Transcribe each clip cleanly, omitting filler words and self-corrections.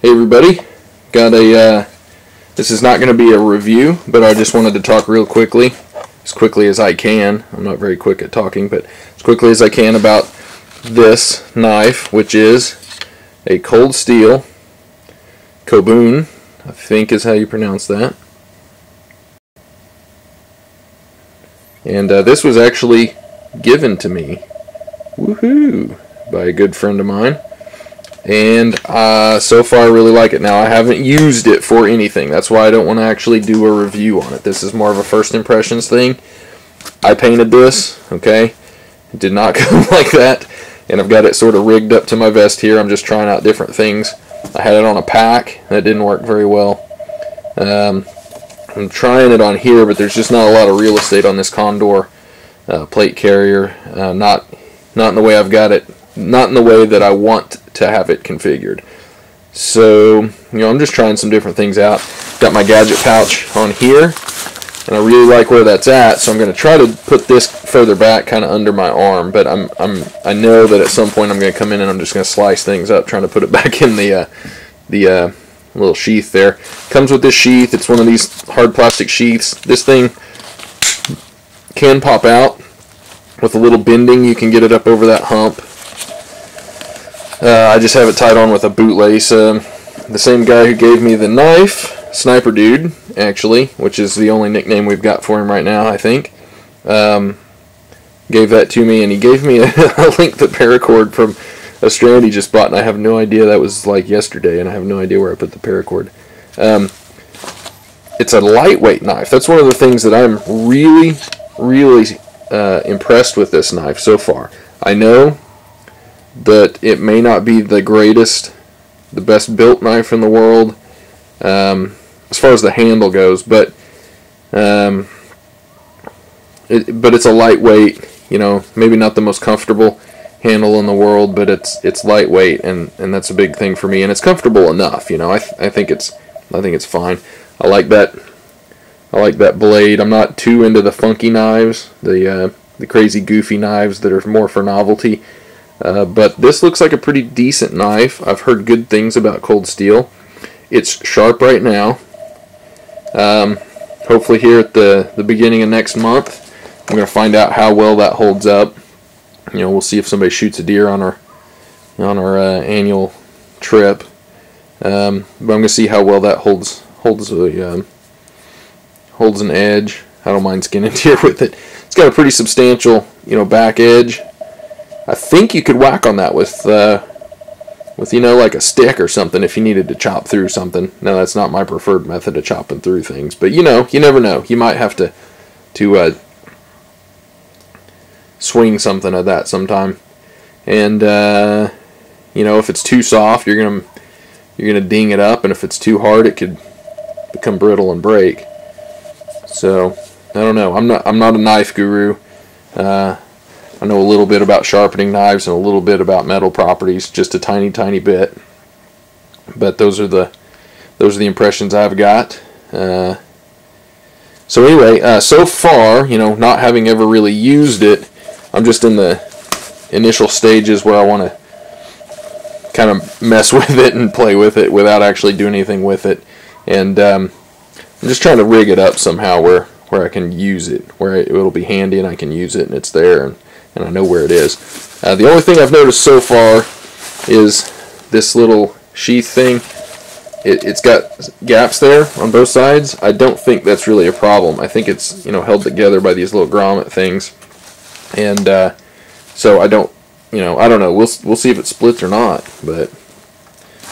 Hey everybody, got a, this is not going to be a review, but I just wanted to talk real quickly, as quickly as I can. I'm not very quick at talking, but as quickly as I can about this knife, which is a Cold Steel Kobun, I think is how you pronounce that. And this was actually given to me, woohoo, by a good friend of mine. And so far I really like it. Now, I haven't used it for anything. That's why I don't want to actually do a review on it. This is more of a first impressions thing. I painted this, okay? It did not come like that. And I've got it sort of rigged up to my vest here. I'm just trying out different things. I had it on a pack. That didn't work very well. I'm trying it on here, but there's just not a lot of real estate on this Condor plate carrier. Not in the way I've got it. Not in the way that I want to have it configured. So, you know, I'm just trying some different things out. Got my gadget pouch on here, and I really like where that's at, so I'm going to try to put this further back, kind of under my arm, but I know that at some point I'm going to come in and I'm just going to slice things up, trying to put it back in the little sheath there. Comes with this sheath. It's one of these hard plastic sheaths. This thing can pop out with a little bending. You can get it up over that hump. I just have it tied on with a bootlace. The same guy who gave me the knife, Sniper Dude, actually, which is the only nickname we've got for him right now, I think, gave that to me, and he gave me a length of paracord from a strand he just bought, and I have no idea. That was like yesterday, and I have no idea where I put the paracord. It's a lightweight knife. That's one of the things that I'm really, really impressed with this knife so far. I know that it may not be the greatest, the best built knife in the world, as far as the handle goes, but it's a lightweight, you know, maybe not the most comfortable handle in the world, but it's lightweight, and that's a big thing for me, and it's comfortable enough, you know. I think it's fine. I like that blade. I'm not too into the funky knives, the crazy goofy knives that are more for novelty. But this looks like a pretty decent knife. I've heard good things about Cold Steel. It's sharp right now. Hopefully here at the beginning of next month, I'm going to find out how well that holds up. You know, we'll see if somebody shoots a deer on our annual trip. But I'm going to see how well that holds an edge. I don't mind skinning deer with it. It's got a pretty substantial, you know, back edge. I think you could whack on that with you know, like a stick or something if you needed to chop through something. Now, that's not my preferred method of chopping through things, but you know, you never know. You might have to swing something of that sometime. And you know, if it's too soft, you're gonna ding it up, and if it's too hard, it could become brittle and break. So I don't know. I'm not a knife guru. I know a little bit about sharpening knives and a little bit about metal properties, just a tiny, tiny bit. But those are the impressions I've got. So anyway, so far, you know, not having ever really used it, I'm just in the initial stages where I want to kind of mess with it and play with it without actually doing anything with it. And I'm just trying to rig it up somehow where I can use it, where it'll be handy and I can use it and it's there, and I know where it is. The only thing I've noticed so far is this little sheath thing. It's got gaps there on both sides. I don't think that's really a problem. I think it's, you know, held together by these little grommet things. And so I don't know. We'll see if it splits or not. But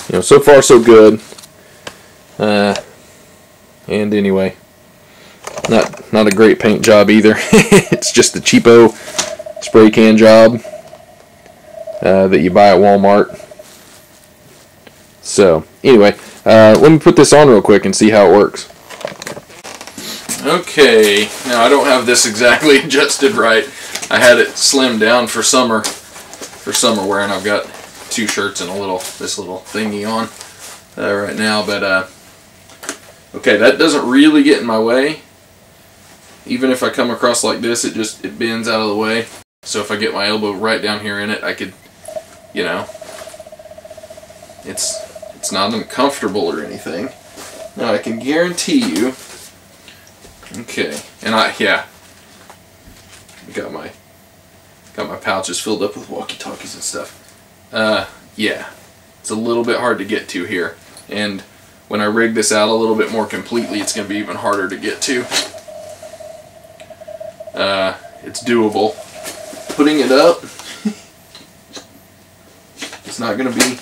you know, so far so good. And anyway, not a great paint job either. It's just a cheapo spray can job that you buy at Walmart. So anyway, let me put this on real quick and see how it works. Okay, now I don't have this exactly adjusted right. I had it slimmed down for summer wear, and I've got two shirts and this little thingy on right now. But okay, that doesn't really get in my way. Even if I come across like this, it bends out of the way. So if I get my elbow right down here in it, I could, you know, it's It's not uncomfortable or anything. Now I can guarantee you. Okay, and yeah, got my pouches filled up with walkie-talkies and stuff. Yeah, it's a little bit hard to get to here, and when I rig this out a little bit more completely, it's going to be even harder to get to. It's doable. Putting it up, it's not going to be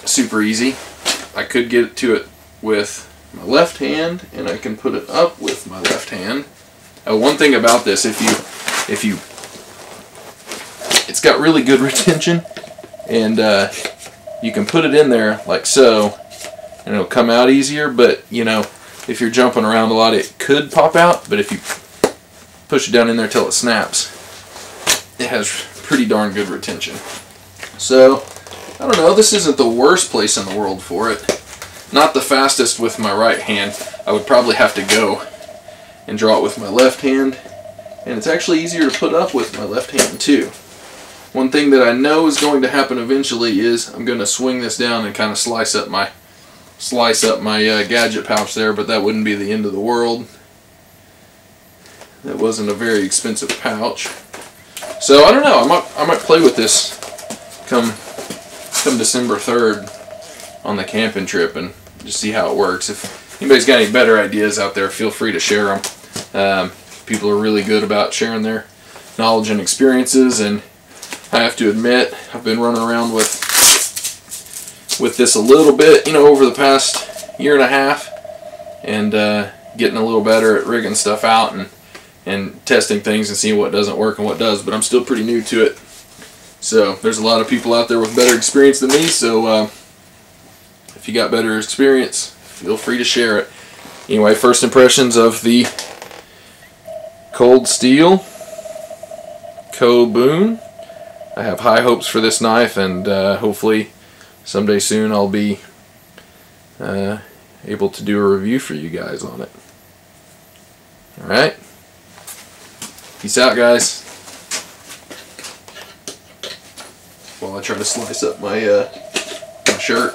super easy. I could get to it with my left hand, and I can put it up with my left hand. One thing about this, if you, it's got really good retention, and you can put it in there like so, and it'll come out easier. But you know, if you're jumping around a lot, it could pop out. But if you push it down in there till it snaps, it has pretty darn good retention. So I don't know, this isn't the worst place in the world for it. Not the fastest with my right hand. I would probably have to go and draw it with my left hand, and it's actually easier to put up with my left hand too. One thing that I know is going to happen eventually is I'm going to swing this down and kind of slice up my gadget pouch there, but that wouldn't be the end of the world. That wasn't a very expensive pouch. So I don't know, I might play with this come December 3rd on the camping trip and just see how it works. If anybody's got any better ideas out there, feel free to share them. People are really good about sharing their knowledge and experiences, and I have to admit, I've been running around with this a little bit, you know, over the past year and a half, and getting a little better at rigging stuff out and testing things and seeing what doesn't work and what does, but I'm still pretty new to it. So there's a lot of people out there with better experience than me, so if you got better experience, feel free to share it. Anyway, first impressions of the Cold Steel Kobun. I have high hopes for this knife, and hopefully someday soon I'll be able to do a review for you guys on it. Alright, peace out, guys. While I try to slice up my shirt.